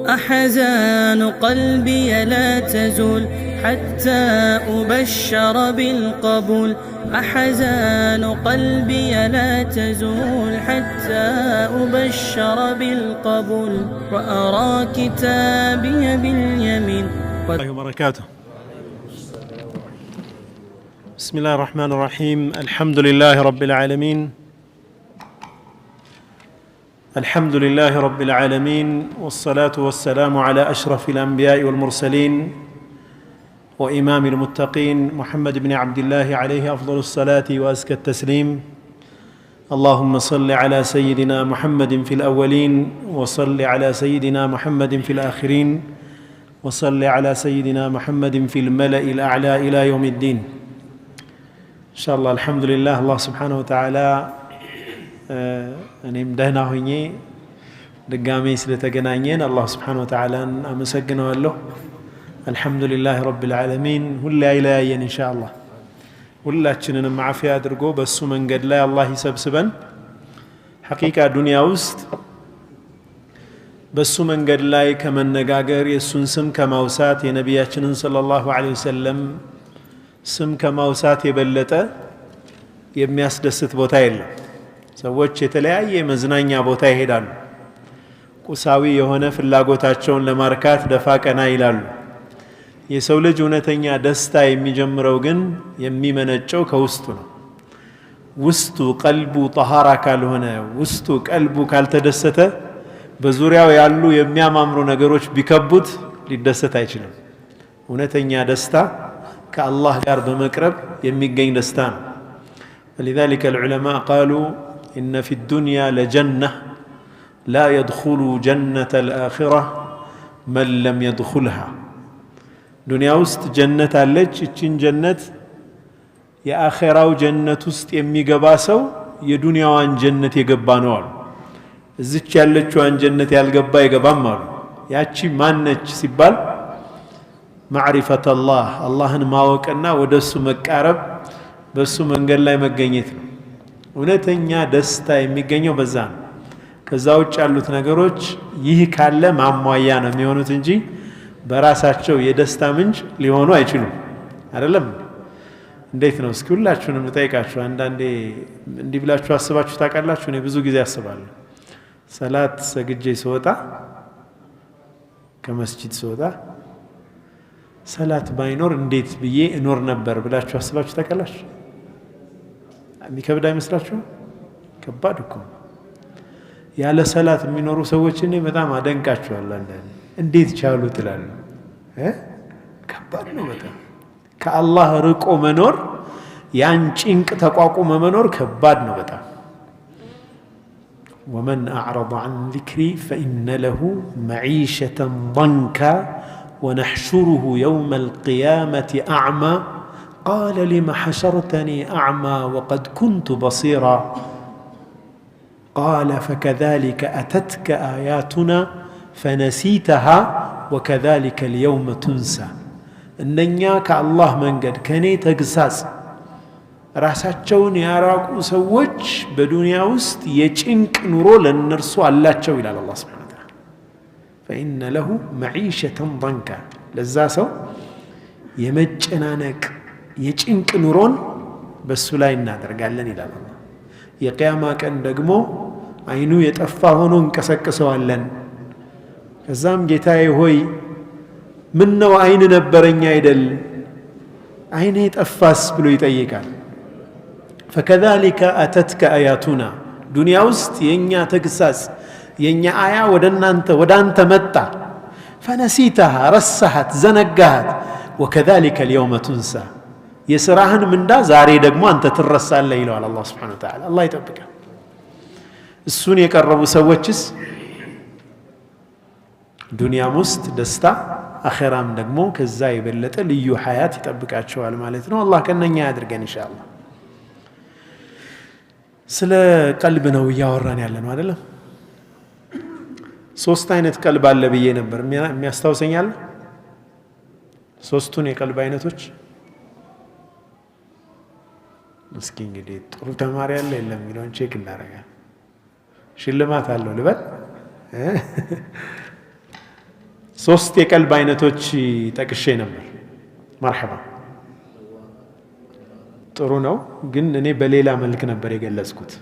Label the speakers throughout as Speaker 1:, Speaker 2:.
Speaker 1: أحزان قلبي لا تزول حتى أبشر بالقبول. أحزان قلبي لا تزول حتى أبشر بالقبول وأرى كتابي باليمين.
Speaker 2: الله وبركاته. بسم الله الرحمن الرحيم. الحمد لله رب العالمين. الحمد لله رب العالمين والصلاة والسلام على أشرف الأنبياء والمرسلين وإمام المتقين محمد بن عبد الله عليه أفضل الصلاة وأزكى التسليم. اللهم صل على سيدنا محمد في الأولين وصل على سيدنا محمد في الآخرين وصل على سيدنا محمد في الملأ الأعلى إلى يوم الدين إن شاء الله. الحمد لله. الله سبحانه وتعالى እኔም ደህና ሆኜ ድጋሜ ስለተገናኘን አላህ Subhanahu Wa Ta'ala አመሰግነዋለሁ። አልহামዱሊላህ ረቢል ዓለሚን። ሁሌ አይለያየን ኢንሻአላህ። ሁላችንንም ዓፊያ አድርጎ በሱ መንገድ ላይ አላህ ይሰብስበን። ሐቂቃ ዱንያ ውስጥ በሱ መንገድ ላይ ከመነጋገር የሱን ስም ከማውሳት የነቢያችንን ሰለላሁ ዐለይሂ ወሰለም ስም ከማውሳት የበለጠ የሚያስደስት ቦታ የለም። ሰዎች የተለያየ መዝናኛ ቦታ ይሄዳሉ። ቁሳዊ የሆነ ፍላጎታቸውን ለማርካት ደፋ ቀና ይላሉ። የሰው ልጅ እውነተኛ ደስታ የሚጀምረው ግን የሚመነጨው ከውስጡ ነው። ውስጡ ቀልቡ ጠሃራ ካልሆነ፣ ውስጡ ቀልቡ ካልተደሰተ በዙሪያው ያሉ የሚያማምሩ ነገሮች ቢከቡት ሊደሰት አይችልም። እውነተኛ ደስታ ከአላህ ጋር በመቅረብ የሚገኝ ደስታ ነው። ولذلك العلماء قالوا إن في الدنيا لجنة لا يدخل جنة الآخرة من لم يدخلها. دنيا وست جنة اللج اتشين جنة يا آخراو جنة وست يمي قباسو يا دنيا وان جنة يقبانوال الزج اللج وان جنة يالقبا يقبامال ياتشي مانج سبال معرفة الله. الله ما وكنا ودسو مكارب بسو منقل لا يمقينيتنا እውነተኛ ደስታ የሚገኘው በዛ ነው። ከዛ ውጭ ያሉት ነገሮች ይህ ካለ ማሟያ ነው የሚሆኑት እንጂ በራሳቸው የደስታ ምንጭ ሊሆኑ አይችሉም። አይደለም? እንዴት ነው? እስኪ ሁላችሁንም ልጠይቃችሁ። አንዳንዴ እንዲህ ብላችሁ አስባችሁ ታውቃላችሁ? እኔ ብዙ ጊዜ አስባለሁ። ሰላት ሰግጄ ስወጣ ከመስጂድ ስወጣ ሰላት ባይኖር እንዴት ብዬ እኖር ነበር ብላችሁ አስባችሁ ታውቃላችሁ? የሚከብድ አይመስላችሁም? ከባድ እኮ ያለ ሰላት የሚኖሩ ሰዎችን በጣም አደንቃቸዋለሁ። አንዳንዴ እንዴት ቻሉ ትላሉ። ከባድ ነው በጣም። ከአላህ ርቆ መኖር፣ ያን ጭንቅ ተቋቁሞ መኖር ከባድ ነው በጣም። ومن أعرض عن ذكري فإن له معيشة ضنكا ونحشره يوم القيامة أعمى قال لم حشرتني أعمى وقد كنت بصيرا قال فكذلك أتتك آياتنا فنسيتها وكذلك اليوم تنسى. إنك الله من قد كني تقساس راساتشون يراقو سوج بدنيا وست يجنك نورو لنرسو الله تشو إلى الله سبحانه وتعالى فإن له معيشة ضنكا لزاسو يمجنانك የጭንቅ ኑሮን በሱ ላይ እናደርጋለን ይላል አላህ። የቂያማ ቀን ደግሞ አይኑ የጠፋ ሆኖ እንቀሰቅሰዋለን። ከዛም ጌታዬ ሆይ ምን ነው አይን ነበረኝ አይደል አይኔ ጠፋስ ብሎ ይጠይቃል። فكذلك أتتك آياتنا ዱንያ ውስጥ የኛ ተግሳጽ የኛ አያ ወደ አንተ መጣ። فنسيتها ረሳሃት ዘነጋሃት وكذلك اليوم تنسى የሥራህን ምንዳ ዛሬ ደግሞ አንተ ትረሳለህ ይለዋል አላህ Subhanahu Wa Ta'ala። አላህ ይጠብቀን። እሱን የቀረቡ ሰዎችስ ዱንያም ውስጥ ደስታ አኺራም ደግሞ ከዛ የበለጠ ልዩ ሐያት ይጠብቃቸዋል ማለት ነው። አላህ ከነኛ ያድርገን ኢንሻአላህ። ስለ ቀልብ ነው እያወራን ያለ ነው አይደለም? ሶስት አይነት ቀልብ አለ ብዬ ነበር። የሚያስታውሰኛል ሶስቱን የቀልብ አይነቶች? እስኪ እንግዲህ ጥሩ ተማሪ አለ የለም የሚለውን ቼክ እናደርጋለን። ሽልማት አለው ልበል? ሶስት የቀልብ አይነቶች ጠቅሼ ነበር መርሐባ ጥሩ ነው ግን እኔ በሌላ መልክ ነበር የገለጽኩት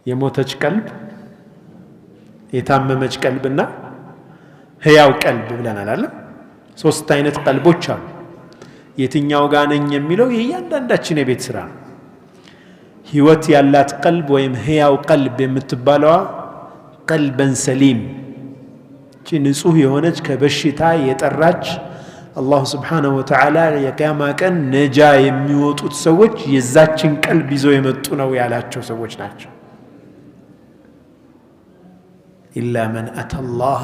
Speaker 2: የሞተች ቀልብ የታመመች ቀልብና ህያው ቀልብ ብለናል አይደል ሶስት አይነት ቀልቦች አሉ የትኛው ጋር ነኝ የሚለው የእያንዳንዳችን የቤት ስራ ነው ህይወት ያላት ቀልብ ወይም ህያው ቀልብ የምትባለዋ ቀልበን ሰሊም ንጹህ የሆነች ከበሽታ የጠራች አላህ Subhanahu Wa Ta'ala የቂያማ ቀን ነጃ የሚወጡት ሰዎች የዛችን ቀልብ ይዘው የመጡ ነው ያላቸው ሰዎች ናቸው إلا من أتى الله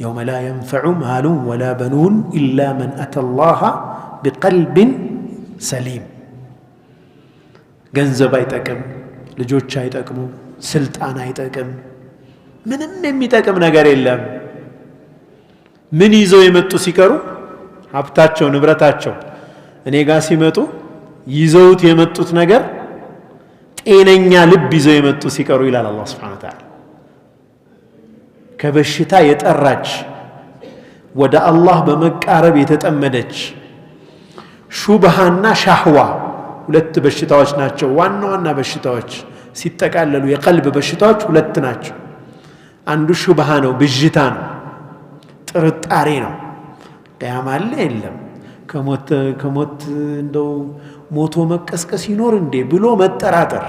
Speaker 2: يوم لا ينفع مال ولا بنون إلا من أتى الله بقلب سليم ገንዘብ አይጠቅም ልጆች አይጠቅሙ ስልጣን አይጠቅም ምንም የሚጠቅም ነገር የለም ምን ይዘው የመጡ ሲቀሩ ሀብታቸው ንብረታቸው እኔ ጋር ሲመጡ ይዘውት የመጡት ነገር ጤነኛ ልብ ይዘው የመጡ ሲቀሩ ይላል አላህ Subhanahu Wa Ta'ala ከበሽታ የጠራች ወደ አላህ በመቃረብ የተጠመደች ሹብሃና ሻህዋ ሁለት በሽታዎች ናቸው ዋና በሽታዎች ሲተቃለሉ የቀልብ በሽታዎች ሁለት ናቸው አንዱ ሹብሃ ነው ብዥታ ነው ጥርጣሬ ነው ቂያማ አለ የለም ከሞት እንደው ሞቶ መቀስቀስ ይኖር እንዴ ብሎ መጠራጠር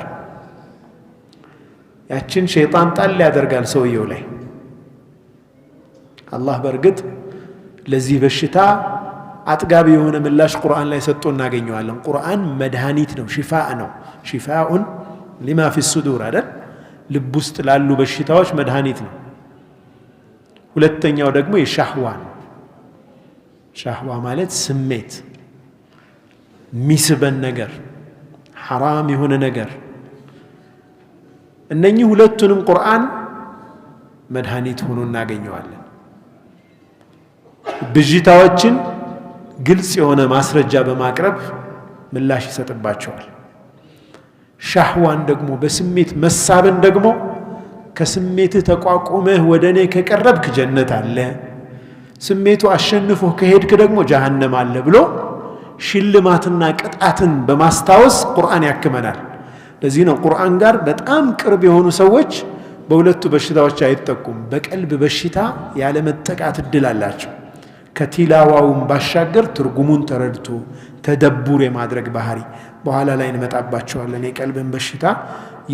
Speaker 2: ያችን ሸይጣን ጣል ያደርጋል ሰውየው ላይ አላህ በርግጥ ለዚህ በሽታ አጥጋቢ የሆነ ምላሽ ቁርአን ላይ ሰጥቶ እናገኘዋለን ቁርአን መድኃኒት ነው ሽፋእ ነው ሽፋኡን ሊማ ፊ الصدور አይደል ልብ ውስጥ ላሉ በሽታዎች መድኃኒት ነው ሁለተኛው ደግሞ የሻህዋ ነው ሻህዋ ማለት ስሜት ሚስበን ነገር حرام የሆነ ነገር እነኚህ ሁለቱንም ቁርአን መድኃኒት ሆኖ እናገኘዋለን ብዥታዎችን ግልጽ የሆነ ማስረጃ በማቅረብ ምላሽ ይሰጥባቸዋል ሻህዋን ደግሞ በስሜት መሳበን ደግሞ ከስሜት ተቋቁመህ ወደኔ ከቀረብክ ጀነት አለ ስሜቱ አሸንፎ ከሄድክ ደግሞ ጀሃነም አለ ብሎ ሽልማትና ቅጣትን በማስታወስ ቁርአን ያክመናል ለዚህ ነው ቁርአን ጋር በጣም ቅርብ የሆኑ ሰዎች በሁለቱ በሽታዎች አይጠቁም በቀልብ በሽታ ያለ መጠቃት እድል አላቸው ከቲላዋውን ባሻገር ትርጉሙን ተረድቶ ተደቡር የማድረግ ባህሪ በኋላ ላይ እንመጣባቸዋለን የቀልብን በሽታ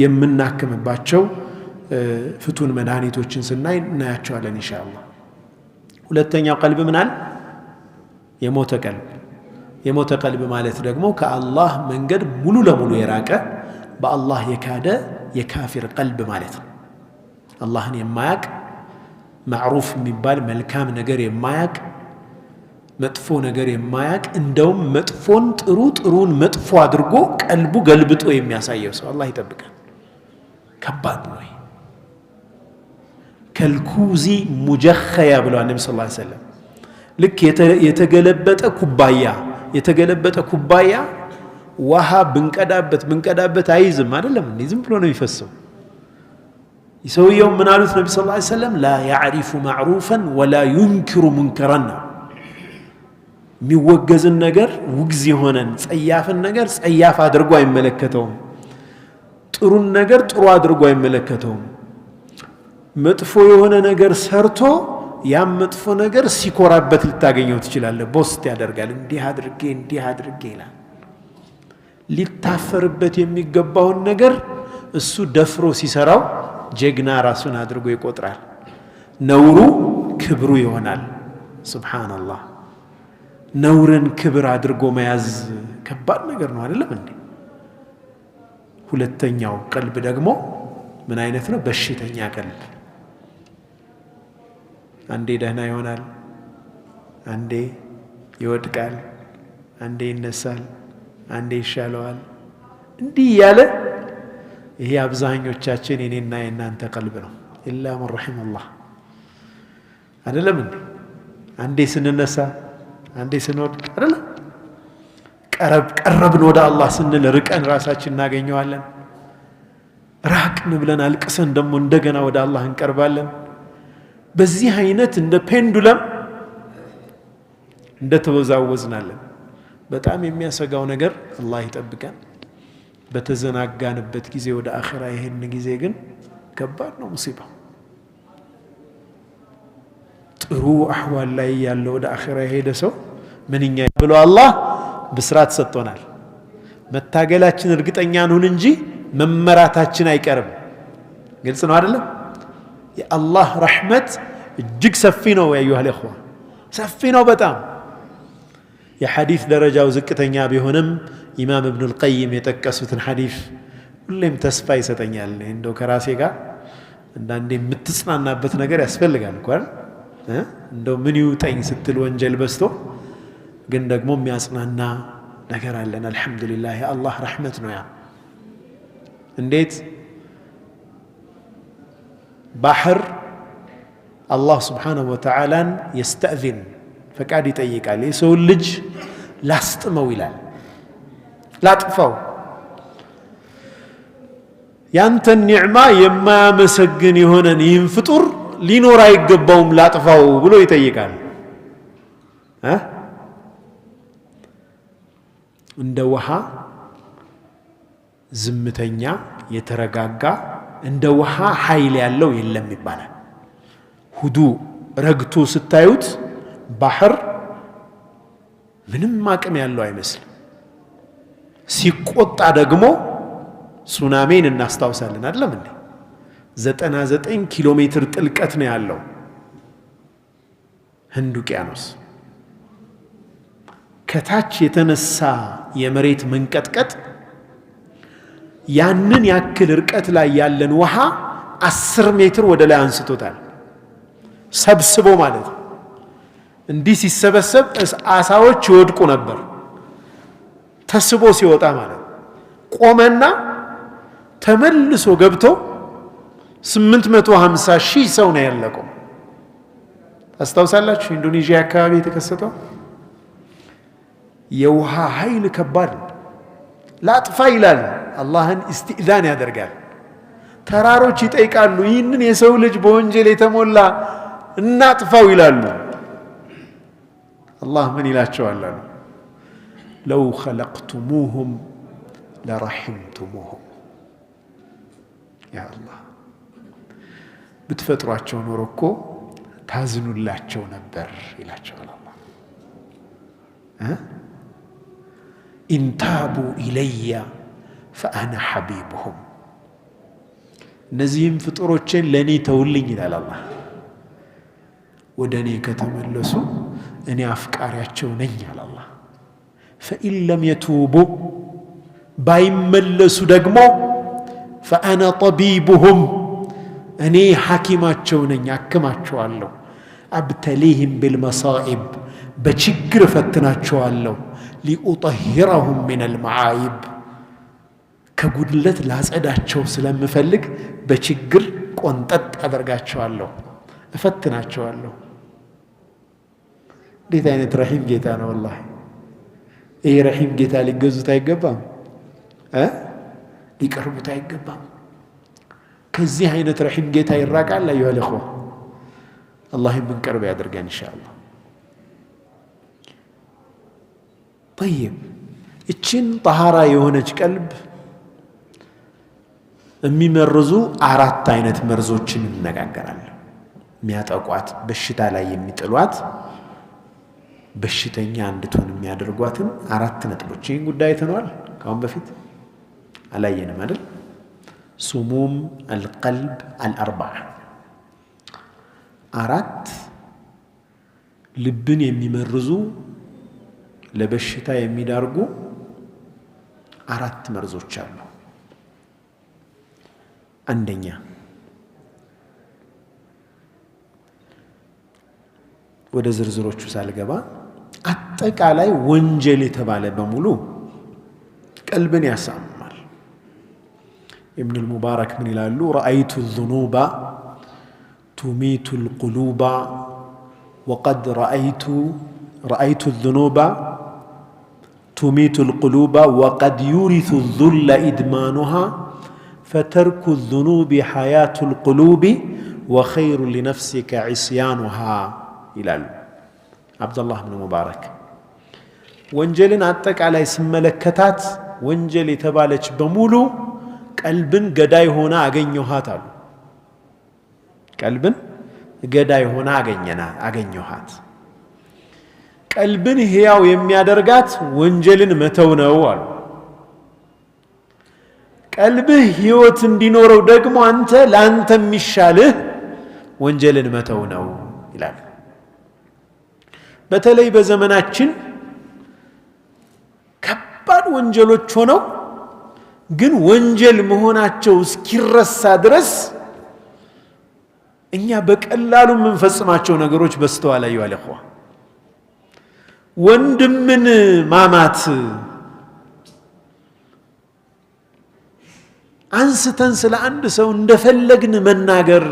Speaker 2: የምናክምባቸው ፍቱን መድኃኒቶችን ስናይ እናያቸዋለን ኢንሻአላህ ሁለተኛው ቀልብ ምናል የሞተ ቀልብ ማለት ደግሞ ከአላህ መንገድ ሙሉ ለሙሉ የራቀ በአላህ የካደ የካፊር ቀልብ ማለት ነው አላህን የማያቅ ማዕሩፍ የሚባል መልካም ነገር የማያቅ መጥፎ ነገር የማያቅ እንደውም መጥፎን ጥሩን መጥፎ አድርጎ ቀልቡ ገልብጦ የሚያሳየው ሰው አላህ ይጠብቀን ከባድ ነው ከልኩዚ ሙጀኸያ ብለዋል ነብዩ ሰለላሁ ዐለይሂ ወሰለም ልክ የተገለበጠ ኩባያ ውሃ ብንቀዳበት አይዝም አይደለም እንዴ ዝም ብሎ ነው የሚፈሰው ይሰውየው ምን አሉት ነብዩ ሰለላሁ ዐለይሂ ወሰለም ላ ያዕሪፉ ማዕሩፈን ወላ ዩንኪሩ ሙንከራን የሚወገዝን ነገር ውግዝ የሆነን ጸያፍን ነገር ጸያፍ አድርጎ አይመለከተውም ጥሩን ነገር ጥሩ አድርጎ አይመለከተውም መጥፎ የሆነ ነገር ሰርቶ ያም መጥፎ ነገር ሲኮራበት ልታገኘው ትችላለህ ቦስት ያደርጋል እንዲህ አድርጌ ይላል ሊታፈርበት የሚገባውን ነገር እሱ ደፍሮ ሲሰራው ጀግና ራሱን አድርጎ ይቆጥራል ነውሩ ክብሩ ይሆናል ሱብሃንአላህ ነውርን ክብር አድርጎ መያዝ ከባድ ነገር ነው አይደለም እንዴ ሁለተኛው ቀልብ ደግሞ ምን አይነት ነው በሽተኛ ቀልብ አንዴ ደህና ይሆናል አንዴ ይወድቃል አንዴ ይነሳል አንዴ ይሻለዋል እንዲህ ያለ ይሄ አብዛኞቻችን የኔና የናንተ ቀልብ ነው ኢላ መን ረሂመላህ አይደለም እንዴ አንዴ ስንነሳ አንዴ ስንወድቅ አይደለም ቀረብን ወደ አላህ ስንል ርቀን ራሳችን እናገኘዋለን ራቅን ብለን አልቅሰን ደግሞ እንደገና ወደ አላህ እንቀርባለን በዚህ አይነት እንደ ፔንዱለም እንደተወዛወዝናለን በጣም የሚያሰጋው ነገር አላህ ይጠብቀን በተዘናጋንበት ጊዜ ወደ አኺራ ይሄን ጊዜ ግን ከባድ ነው ሙሲባ ጥሩ አህዋል ላይ ያለው ወደ አኺራ የሄደ ሰው ምንኛ ብሎ አላህ ብስራት ሰጥቶናል መታገላችን እርግጠኛ ነን እንጂ መመራታችን አይቀርም ግልጽ ነው አይደለም የአላህ ረህመት እጅግ ሰፊ ነው ያዩሃ ለኹዋ ሰፊ ነው በጣም የሐዲስ ደረጃው ዝቅተኛ ቢሆንም ኢማም ኢብኑ አልቀይም የጠቀሱትን ሐዲስ ሁሌም ተስፋ ይሰጠኛል እንደው ከራሴ ጋር አንዳንዴ የምትጽናናበት ነገር ያስፈልጋል እንኳን እንደው ምን ይውጠኝ ስትል ወንጀል በስቶ ግን ደግሞ የሚያጽናና ነገር አለን አልহামዱሊላህ የአላህ ረህመት ነው ያ እንዴት ባህር አላህ Subhanahu Wa Ta'ala يستأذن ፈቃድ ይጠይቃል የሰው ልጅ ላስጥመው ይላል ላጥፋው ያንተን ኒዕማ የማያመሰግን የሆነን ይህን ፍጡር ሊኖር አይገባውም ላጥፋው ብሎ ይጠይቃል እንደ ውሃ ዝምተኛ የተረጋጋ እንደ ውሃ ኃይል ያለው የለም ይባላል ሁዱ ረግቶ ስታዩት ባህር ምንም አቅም ያለው አይመስልም ሲቆጣ ደግሞ ሱናሚን እናስታውሳለን አይደለም እንዴ 99 ኪሎ ሜትር ጥልቀት ነው ያለው ህንድ ውቅያኖስ ከታች የተነሳ የመሬት መንቀጥቀጥ ያንን ያክል ርቀት ላይ ያለን ውሃ 10 ሜትር ወደ ላይ አንስቶታል ሰብስቦ ማለት እንዲህ ሲሰበሰብ አሳዎች ይወድቁ ነበር ተስቦ ሲወጣ ማለት ቆመና ተመልሶ ገብቶ 850 ሺህ ሰው ነው ያለቀው አስተውሳላችሁ ኢንዶኔዥያ አካባቢ የተከሰተው የውሃ ኃይል ከባድ ላጥፋ ይላል አላህን ኢስቲእዛን ያደርጋል ተራሮች ይጠይቃሉ ይህንን የሰው ልጅ በወንጀል የተሞላ እናጥፋው ይላሉ الله من ይላቸዋል لو خلقتموهم لرحمتموهم يا الله بتفطሯቸው ኖሮ እኮ ታዝኑላቸው ነበር ይላቸዋል الله إن تابوا إلي فأنا حبيبهم እነዚህም ፍጡሮችን ለኔ ተውልኝ ይላል الله ወደኔ ከተመለሱ እኔ አፍቃሪያቸው ነኝ አለ አላህ فإن لم يتوبوا ባይመለሱ ደግሞ فأنا طبيبهم እኔ ሐኪማቸው ነኝ አክማቸዋለሁ أبتليهم بالمصائب በችግር ፈትናቸዋለሁ لأطهرهم من المعايب ከጉድለት ላጸዳቸው ስለምፈልግ በችግር ቆንጠጥ አደርጋቸዋለሁ እፈትናቸዋለሁ እንዴት አይነት ረሂም ጌታ ነው والله ይሄ ረሂም ጌታ ሊገዙት አይገባም ሊቀርቡት አይገባም ከዚህ አይነት ረሂም ጌታ ይራቃል አዩሃ ለኹዋ አላህ የምንቀርብ ያድርገን ኢንሻአላህ طيب እቺን طهارة የሆነች ቀልብ የሚመርዙ አራት አይነት መርዞችን እንነጋገራለን የሚያጠቋት በሽታ ላይ የሚጥሏት በሽተኛ እንድትሆን የሚያደርጓትን አራት ነጥቦች ይህን ጉዳይ ተነዋል ካሁን በፊት አላየንም አይደል ሱሙም القلب الاربعه አራት ልብን የሚመርዙ ለበሽታ የሚዳርጉ አራት መርዞች አሉ አንደኛ ወደ ዝርዝሮቹ ሳልገባ አጠቃላይ ወንጀል የተባለ በሙሉ ቀልብን ያሳምማል ابن المبارك من ይላሉ رأيت الذنوب تميت القلوب وقد رأيت الذنوب تميت القلوب وقد يورث الذل إدمانها فترك الذنوب حياة القلوب وخير لنفسك عصيانها ይላሉ አብዱላህ ኢብኑ ሙባረክ ወንጀልን አጠቃላይ ስመለከታት ወንጀል የተባለች በሙሉ ቀልብን ገዳይ ሆና አገኘኋት አሉ ቀልብን ገዳይ ሆና አገኘኋት ቀልብን ሕያው የሚያደርጋት ወንጀልን መተው ነው አሉ ቀልብህ ሕይወት እንዲኖረው ደግሞ ላንተ የሚሻልህ ወንጀልን መተው ነው ይላል በተለይ በዘመናችን ከባድ ወንጀሎች ሆነው ግን ወንጀል መሆናቸው እስኪረሳ ድረስ እኛ በቀላሉ የምንፈጽማቸው ነገሮች በስተዋል አዩአል እخوة ወንድምን ማማት አንስተን ስለ አንድ ሰው እንደፈለግን መናገር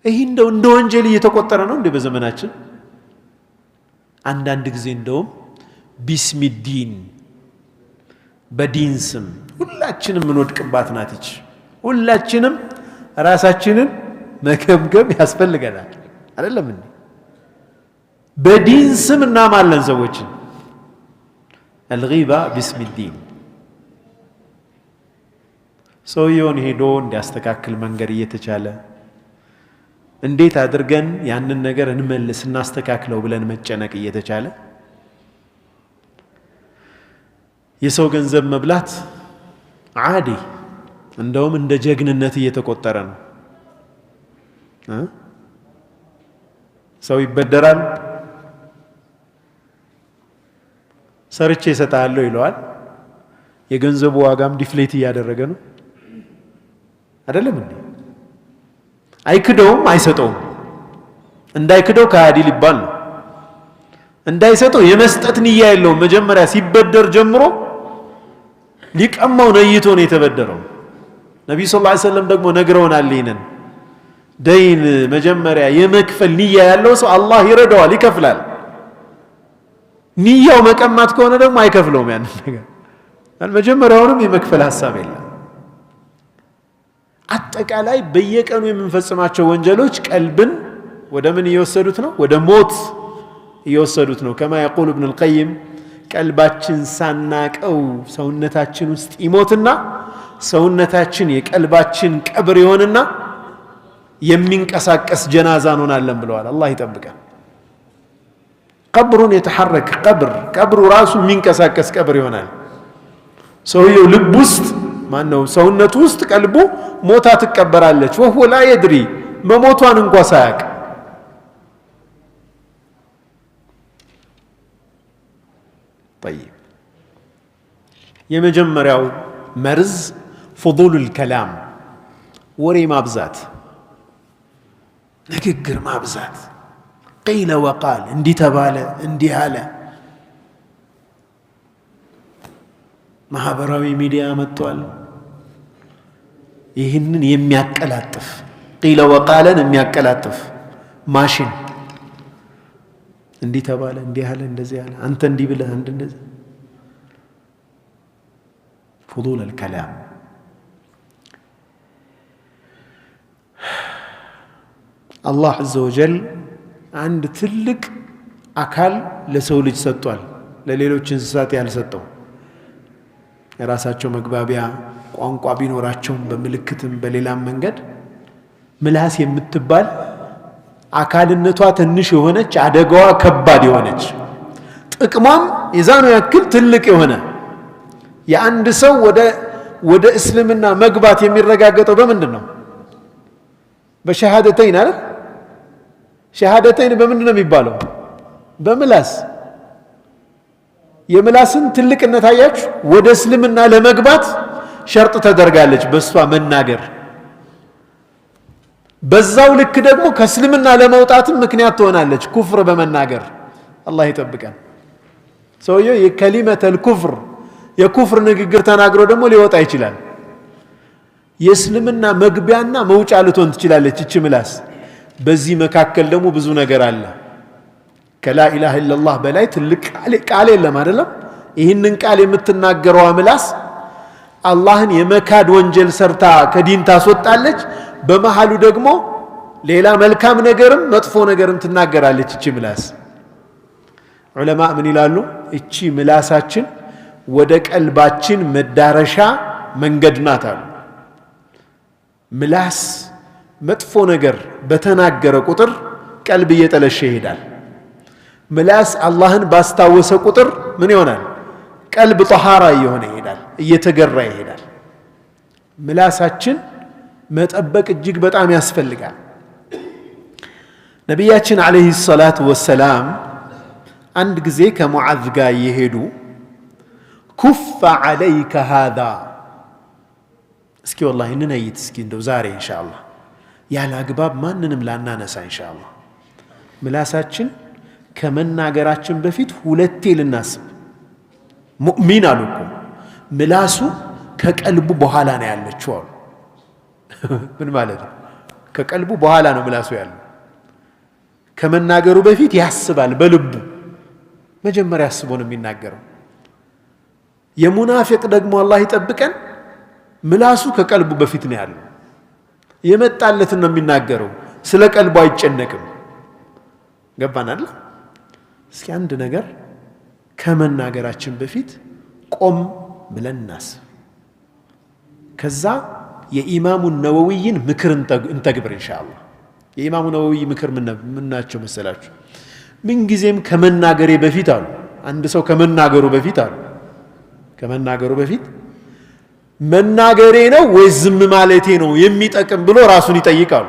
Speaker 2: ይሄ እንደ ወንጀል እየተቆጠረ ነው እንደ በዘመናችን አንዳንድ ጊዜ እንደውም ቢስሚዲን በዲን ስም ሁላችንም እንወድቅባት ናትች ሁላችንም ራሳችንን መገምገም ያስፈልገናል አይደለም እንዴ በዲን ስም እናማለን ሰዎችን الغيبة باسم الدين ሰውየውን ሄዶ እንዲያስተካክል መንገር እየተቻለ እንዴት አድርገን ያንን ነገር እንመልስ እናስተካክለው ብለን መጨነቅ እየተቻለ የሰው ገንዘብ መብላት ዓዲ እንደውም እንደ ጀግንነት እየተቆጠረ ነው ሰው ይበደራል ሰርቼ እሰጣለሁ ይለዋል የገንዘቡ ዋጋም ዲፍሌት እያደረገ ነው አይደለም እንዴ አይክደውም አይሰጠውም እንዳይክደው ከሃዲ ሊባል ነው እንዳይሰጠው የመስጠት ንያ የለውም መጀመሪያ ሲበደር ጀምሮ ሊቀማው ነይቶ ነው የተበደረው ነብዩ ሰለላሁ ዐለይሂ ወሰለም ደግሞ ነግረውናል ይሄንን ደይን መጀመሪያ የመክፈል ንያ ያለው ሰው አላህ ይረዳዋል ይከፍላል ንያው መቀማት ከሆነ ደግሞ አይከፍለውም ያን ነገር መጀመሪያውንም የመክፈል ሐሳብ የለም አጠቃላይ በየቀኑ የምንፈጽማቸው ወንጀሎች ቀልብን ወደ ምን እየወሰዱት ነው ወደ ሞት እየወሰዱት ነው كما يقول ابن القيم ቀልባችን ሳናቀው ሰውነታችን ውስጥ ይሞትና ሰውነታችን የቀልባችን ቀብር ይሆንና የሚንቀሳቀስ ጀናዛ እንሆናለን ብለዋል አላህ ይጠብቀን ቀብሩን የተሐረክ ቀብሩ ራሱ የሚንቀሳቀስ ቀብር ይሆናል ሰውየው ልብ ውስጥ ማነው ሰውነቱ ውስጥ ቀልቡ ሞታ ትቀበራለች وهو لا يدري በሞቷን እንኳን ሳያቅ طيب የመጀመሪያው መርዝ فضول الكلام ወሬ ማብዛት ንግግር ማብዛት قيل وقال እንዲህ ተባለ እንዲህ አለ ማህበራዊ ሚዲያ መጥቷል ይህንን የሚያቀላጥፍ قيل وقالን የሚያቀላጥፍ ማሽን እንዲህ ተባለ እንዲህ አለ እንደዚህ አለ አንተ እንዲህ ብለህ አንተ እንደዚህ فضول الكلام الله عز وجل عند ትልቅ አካል ለሰው ልጅ ሰጥቷል ለሌሎች እንስሳት ያልሰጠው የራሳቸው መግባቢያ ቋንቋ ቢኖራቸው በመልእክትም በሌላም መንገድ ምላስ የምትባል አካልነቷ ትንሽ የሆነች አደጋዋ ከባድ የሆነች ጥቅሟም የዛኑ ያክል ትልቅ የሆነ የአንድ ሰው ወደ እስልምና መግባት የሚረጋገጠው በምንድነው በሸሃደተይን አይደል ሸሃደተይን በምንድነው የሚባለው በምላስ የምላስን ትልቅነት አያችሁ ወደ እስልምና ለመግባት ሸርጥ ተደርጋለች በሷ መናገር በዛው ልክ ደግሞ ከእስልምና ለመውጣት ምክንያት ትሆናለች ኩፍር በመናገር አላህ ይጠብቀን ሰውየው የከሊመተል ኩፍር የኩፍር ንግግር ተናግሮ ደግሞ ሊወጣ ይችላል የእስልምና መግቢያና መውጫ ልትሆን ትችላለች እቺ ምላስ በዚህ መካከል ደግሞ ብዙ ነገር አለ ከላ ኢላሃ ኢላላህ በላይ ትልቅ ቃል የለም አይደለም ይህንን ቃል የምትናገረው ምላስ አላህን የመካድ ወንጀል ሰርታ ከዲን ታስወጣለች በመሐሉ ደግሞ ሌላ መልካም ነገርም መጥፎ ነገርም ትናገራለች እቺ ምላስ ዑለማ ምን ይላሉ እቺ ምላሳችን ወደ ቀልባችን መዳረሻ መንገድ ናት አሉ ምላስ መጥፎ ነገር በተናገረ ቁጥር ቀልብ እየጠለሸ ይሄዳል ምላስ አላህን ባስታወሰ ቁጥር ምን ይሆናል ቀልብ ጠሃራ እየሆነ ይሄዳል እየተገራ ይሄዳል ምላሳችን መጠበቅ እጅግ በጣም ያስፈልጋል ነብያችን አለይሂ ሰላቱ ወሰላም አንድ ጊዜ ከሙዓዝ ጋር ይሄዱ ኩፍ عليك هذا እስኪ والله እንነይት እስኪ እንደው ዛሬ ኢንሻአላህ ያለ አግባብ ማንንም ላናነሳ ኢንሻአላህ ምላሳችን ከመናገራችን በፊት ሁለቴ ልናስብ ሙእሚን አሉኩ ምላሱ ከቀልቡ በኋላ ነው ያለችው አሉ ምን ማለት ነው ከቀልቡ በኋላ ነው ምላሱ ያለው ከመናገሩ በፊት ያስባል በልቡ መጀመሪያ ያስቦ ነው የሚናገረው የሙናፊቅ ደግሞ አላህ ይጠብቀን ምላሱ ከቀልቡ በፊት ነው ያለው የመጣለትን ነው የሚናገረው ስለ ቀልቡ አይጨነቅም ገባናል እስኪ አንድ ነገር ከመናገራችን በፊት ቆም ብለን እናስብ ከዛ የኢማሙ ነወዊን ምክር እንተግብር ኢንሻአላህ የኢማሙ ነወዊ ምክር ምን ናቸው መሰላችሁ ምን ጊዜም ከመናገሬ በፊት አሉ አንድ ሰው ከመናገሩ በፊት መናገሬ ነው ወይ ዝም ማለቴ ነው የሚጠቅም ብሎ ራሱን ይጠይቃሉ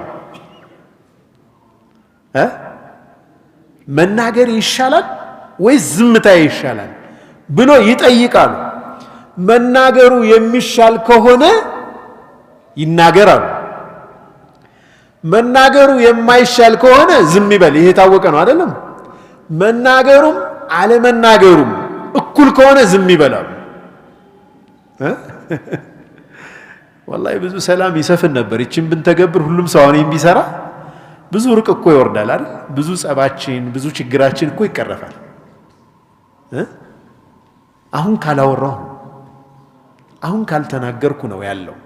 Speaker 2: መናገር ይሻላል ወይ ዝምታ ይሻላል ብሎ ይጠይቃሉ መናገሩ የሚሻል ከሆነ ይናገራሉ መናገሩ የማይሻል ከሆነ ዝም ይበል ይሄ ታወቀ ነው አይደለም መናገሩም አለመናገሩም እኩል ከሆነ ዝም ይበላሉ والله ብዙ ሰላም ይሰፍን ነበር እቺን ብንተገብር ሁሉም ሰው አሁን ቢሰራ ብዙ ርቅ እኮ ይወርዳል አይደል ብዙ ጸባችን ብዙ ችግራችን እኮ ይቀረፋል አሁን ካላወራሁ አሁን ካልተናገርኩ ነው ያለው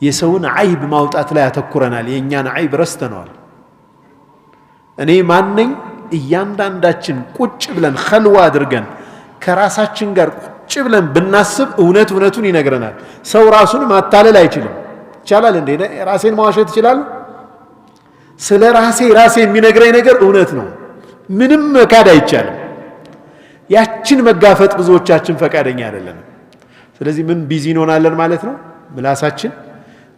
Speaker 2: የሰውን አይብ ማውጣት ላይ ያተኩረናል የኛን አይብ ረስተናል እኔ ማንኝ እያንዳንዳችን ቁጭ ብለን ኸልዋ አድርገን ከራሳችን ጋር ቁጭ ብለን ብናስብ እውነቱን ይነግረናል ሰው ራሱን ማታለል አይችልም ይቻላል እንዴ ራሴን ማዋሸት ይችላል ስለ ራሴ የሚነግረኝ ነገር እውነት ነው ምንም መካድ አይቻልም ያችን መጋፈጥ ብዙዎቻችን ፈቃደኛ አይደለም ስለዚህ ምን ቢዚ እንሆናለን ማለት ነው ምላሳችን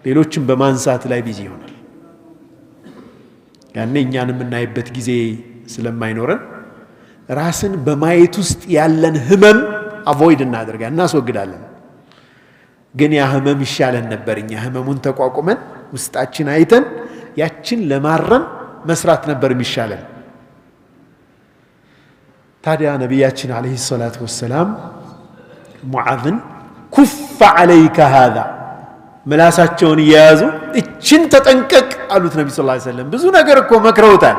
Speaker 2: ሌሎችን በማንሳት ላይ ቢዚ ይሆናል ያኔ እኛንም እናይበት ጊዜ ስለማይኖረን ራስን በማየት ውስጥ ያለን ህመም አቮይድ እናስወግዳለን ግን ያ ህመም ይሻለን ነበር እኛ ህመሙን ተቋቁመን ውስጣችን አይተን ያችን ለማረም መስራት ነበር የሚሻለን ታዲያ ነብያችን አለይሂ ሰላቱ ወሰላም ሙዓዝን ኩፍ عليك هذا ምላሳቸውን ያያዙ እችን ተጠንቀቅ አሉት ነብዩ ሰለላሁ ዐለይሂ ወሰለም ብዙ ነገር እኮ መክረውታል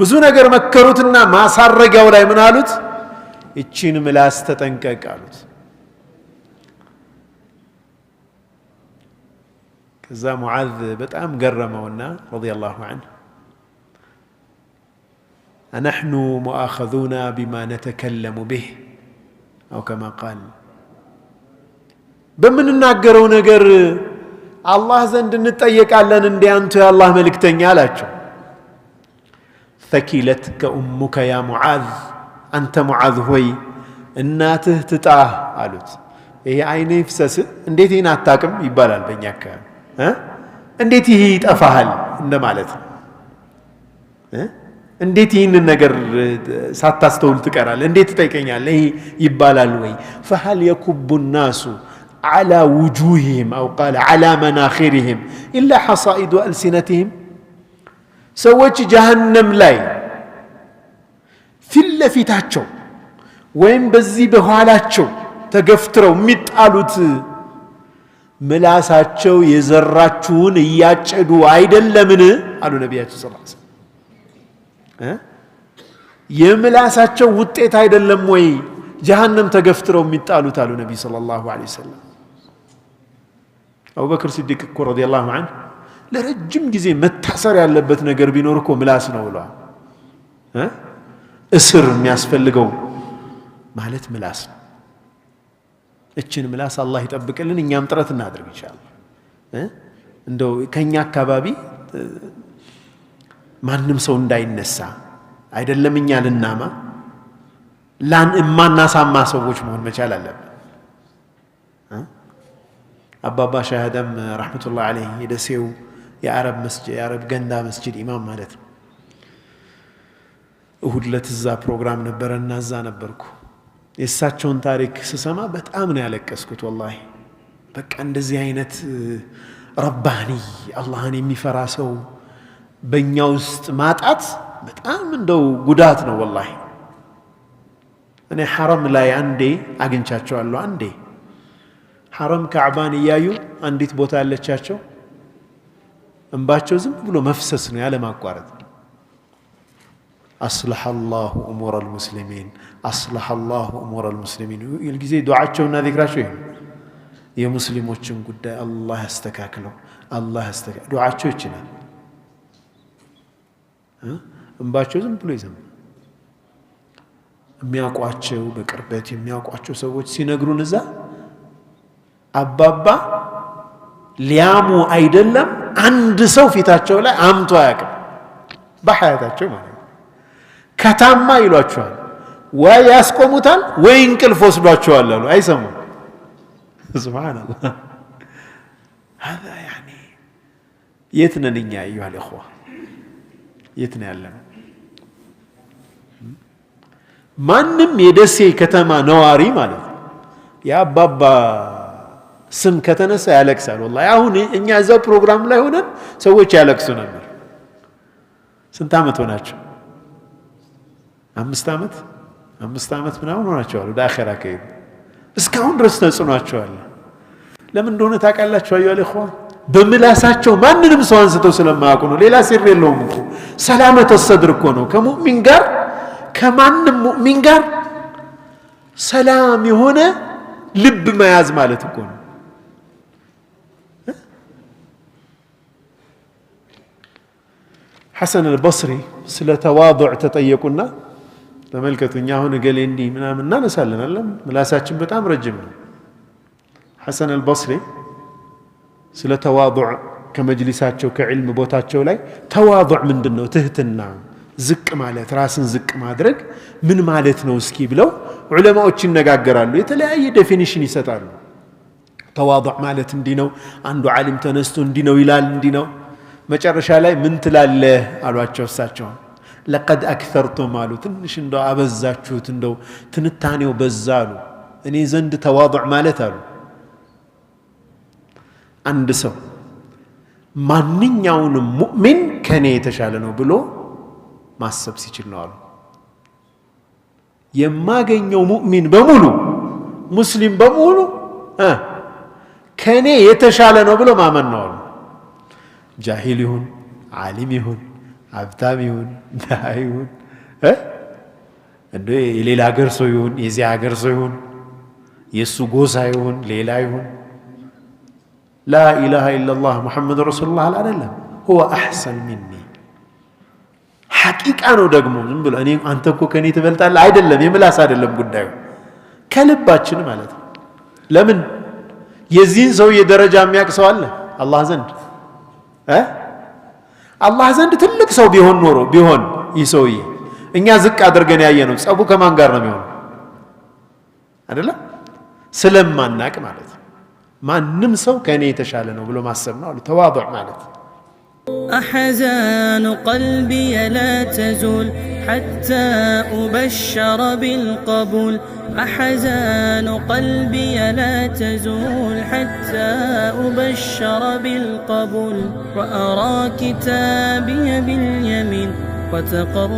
Speaker 2: ብዙ ነገር መከሩትና ማሳረጋው ላይ ምን አሉት እችን ምላስ ተጠንቀቅ አሉት ከዛ ሙዓዝ በጣም ገረመውና ረዲየላሁ ዐንሁ أنحن مؤاخذون بما نتكلم به أو كما قال በምንናገረው ነገር አላህ ዘንድ እንጠየቃለን እንዴ አንተ ያላህ መልእክተኛ አላቸው ثكلتك أمك يا معاذ أنت معاذ ሆይ እናትህ ትጣህ አሉት ይሄ አይኔ ፍሰስ እንዴት ይሄን አታቅም ይባላል በእኛ አካባቢ እንዴት ይሄ ይጠፋሃል እንደማለት ነው እንዴት ይህንን ነገር ሳታስተውል ትቀራለህ እንዴት ትጠይቀኛለህ ይሄ ይባላል ወይ فهل يكب الناس على وجوههم أو قال على مناخرهم إلا حصائد ألسنتهم سوّج جهنم لاي في اللفتاتشو وين بزي بهالاتشو تقفتروا متقالوت ملاساتشو يزراتشون ياتشدوا عيدا لمن قالوا نبياتي صلى الله عليه وسلم يملاساتشو وطيت عيدا لموي جهنم تقفتروا متقالوت قالوا نبي صلى الله عليه وسلم አቡበክር ሲዲቅ እኮ ረዲየላሁ ዐንሁ ለረጅም ጊዜ መታሰር ያለበት ነገር ቢኖር እኮ ምላስ ነው ብለዋል። እስር የሚያስፈልገው ማለት ምላስ ነው። እችን ምላስ አላህ ይጠብቅልን። እኛም ጥረት እናድርግ ኢንሻአላህ። እንደው ከኛ አካባቢ ማንም ሰው እንዳይነሳ አይደለም እኛ ልናማ ማናሳማ ሰዎች መሆን መቻል አለብን። አባባ ሻሃዳም ረሕመቱላህ ዐለይሂ የደሴው የአረብ ገንዳ መስጂድ ኢማም ማለት ነው። እሁድ ዕለት እዛ ፕሮግራም ነበረና እዛ ነበርኩ። የእሳቸውን ታሪክ ስሰማ በጣም ነው ያለቀስኩት ወላሂ። በቃ እንደዚህ አይነት ረባኒ አላህን የሚፈራ ሰው በእኛ ውስጥ ማጣት በጣም እንደው ጉዳት ነው ወላሂ። እኔ ሐረም ላይ አንዴ አግኝቻቸዋለሁ። አንዴ ሐረም ካዕባን እያዩ አንዲት ቦታ ያለቻቸው እንባቸው ዝም ብሎ መፍሰስ ነው ያለ ማቋረጥ። አስለሐ አላሁ እሙረ አልሙስሊሚን አስለሐ አላሁ እሙረ አልሙስሊሚን። ሁልጊዜ ዱዓቸውና ዚክራቸው ይሄ የሙስሊሞችን ጉዳይ አላህ ያስተካክለው፣ አላህ ያስተካክለው። ዱዓቸው ይችላል። እንባቸው ዝም ብሎ ይዘም የሚያውቋቸው በቅርበት የሚያውቋቸው ሰዎች ሲነግሩን እዛ አባባ ሊያሙ አይደለም አንድ ሰው ፊታቸው ላይ አምቶ አያውቅም በሐያታቸው ማለት ነው። ከታማ ይሏቸዋል ወይ ያስቆሙታል ወይ እንቅልፍ ወስዷቸዋል አሉ። አይሰሙም። ሱብሃንአላህ። هذا يعني የት ነን እኛ አዩሃ الإخوة? የት ነው ያለነው? ማንም የደሴ ከተማ ነዋሪ ማለት ነው የአባባ ስም ከተነሳ ያለቅሳል ወላሂ። አሁን እኛ እዛ ፕሮግራም ላይ ሆነን ሰዎች ያለቅሱ ነበር። ስንት ዓመት ሆናቸው? 5 ዓመት ምናምን ሆናቸዋል ወደ አኺራ ከሄዱ። እስካሁን ድረስ ተጽኗቸዋል። ለምን እንደሆነ ታውቃላችሁ አዩሃ الإخوة? በምላሳቸው ማንንም ሰው አንስተው ስለማያውቁ ነው። ሌላ ሲር የለውም እኮ ሰላመተ ሰድር እኮ ነው። ከሙእሚን ጋር ከማንም ሙእሚን ጋር ሰላም የሆነ ልብ መያዝ ማለት እኮ ነው። ሐሰን አልበስሪ ስለ ተዋዱዕ ተጠየቁና ተመልከቱኛ አሁን ገሌ እንዲህ ምናምን እናነሳለን አለ። ምላሳችን በጣም ረጅም ነው። ሐሰን አልበስሪ ስለ ተዋዱዕ ከመጅሊሳቸው ከዕልም ቦታቸው ላይ ተዋዱዕ ምንድነው? ትህትና፣ ዝቅ ማለት፣ ራስን ዝቅ ማድረግ ምን ማለት ነው እስኪ ብለው ዑለማዎች ይነጋገራሉ። የተለያየ ዴፊኒሽን ይሰጣሉ። ተዋዱዕ ማለት እንዲህ ነው፣ አንዱ ዓሊም ተነስቶ እንዲህ ነው ይላል፣ እንዲህ ነው። መጨረሻ ላይ ምን ትላለህ አሏቸው እሳቸው። ለቀድ አክተርቱም አሉ። ትንሽ እንደው አበዛችሁት፣ እንደው ትንታኔው በዛ አሉ። እኔ ዘንድ ተዋዱዕ ማለት አሉ አንድ ሰው ማንኛውንም ሙእሚን ከኔ የተሻለ ነው ብሎ ማሰብ ሲችል ነው አሉ። የማገኘው ሙእሚን በሙሉ ሙስሊም በሙሉ ከኔ የተሻለ ነው ብሎ ማመን ነው አሉ። ጃሂል ይሁን ዓሊም ይሁን ሀብታም ይሁን ድሃ ይሁን እንደ የሌላ ሀገር ሰው ይሁን የዚያ ሀገር ሰው ይሁን የእሱ ጎሳ ይሁን ሌላ ይሁን لا إله إلا الله محمد رسول الله አይደለም هو أحسن مني حقيقة ነው ደግሞ ዝም ብሎ እኔ አንተ እኮ ከኔ ትበልጣለህ አይደለም። የምላስ አይደለም ጉዳዩ ከልባችን ማለት ነው። ለምን የዚህን ሰው የደረጃ የሚያውቅ ሰው አለ አላህ ዘንድ አላህ ዘንድ ትልቅ ሰው ቢሆን ይህ ሰውዬ እኛ ዝቅ አድርገን ያየነው ጸቡ ከማን ጋር ነው የሚሆነው? አይደለም ስለማናቅ ማለት ነው። ማንም ሰው ከኔ የተሻለ ነው ብሎ ማሰብ ነው ተዋዱዕ ማለት።
Speaker 1: أحزان قلبي لا تزول حتى أبشر بالقبول أحزان قلبي لا تزول حتى أبشر بالقبول وأرى كتابي باليمين وتقر